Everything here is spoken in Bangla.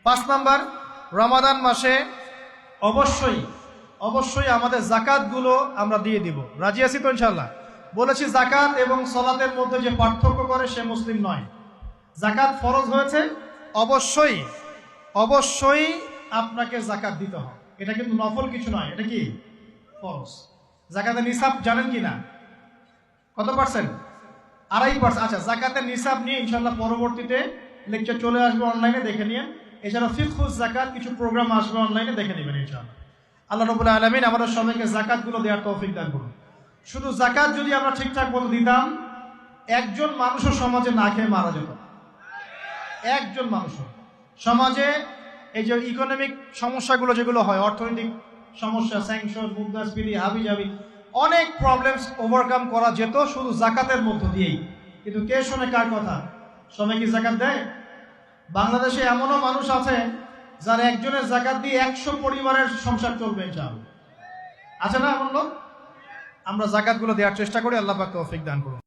5 নাম্বার, রমাদান মাসে অবশ্যই অবশ্যই আমাদের জাকাতগুলো আমরা দিয়ে দিব। রাজি আছি তো ইনশাআল্লাহ? বলেছি জাকাত এবং সালাতের মধ্যে যে পার্থক্য করে সে মুসলিম নয়। জাকাত ফরজ হয়েছে, অবশ্যই অবশ্যই আপনাকে জাকাত দিতে হবে। এটা কিন্তু নফল কিছু নয়, এটা কি ফরজ। জাকাতের নিসাব জানেন কি না? কত পার্সেন্ট? 2.5%। আচ্ছা, জাকাতের নিসাব নিয়ে ইনশাআল্লাহ পরবর্তীতে লেকচার চলে আসবে, অনলাইনে দেখে নিন। এছাড়া ফিকহুজ জাকাত কিছু প্রোগ্রাম আসবে, অনলাইনে দেখে নেবেন ইনশাআল্লাহ। আল্লাহ রাব্বুল আলামিন আমাদের সবাইকে জাকাতগুলো দেওয়ার তৌফিক দান করুন। শুধু জাকাত যদি আমরা ঠিকঠাক মতো দিতাম, একজন মানুষও সমাজে না খেয়ে মারা যেত। একজন মানুষও সমাজে এই যে ইকোনমিক সমস্যাগুলো যেগুলো হয়, অর্থনৈতিক সমস্যা, স্যাংশন, মুদ্রাস্ফীতি, হাবিজাবি, অনেক প্রবলেমস ওভারকাম করা যেত শুধু জাকাতের মধ্য দিয়েই। কিন্তু কে শোনে কার কথা? সবাই কি জাকাত দেয়? বাংলাদেশে এমনও মানুষ আছে যার একজনের জাকাত দিয়ে 100 পরিবারের সংসার চলবে ইনশাআল্লাহ। আছে না এমন লোক? আমরা জাকাতগুলো দেওয়ার চেষ্টা করি। আল্লাহ পাক তৌফিক দান করুন।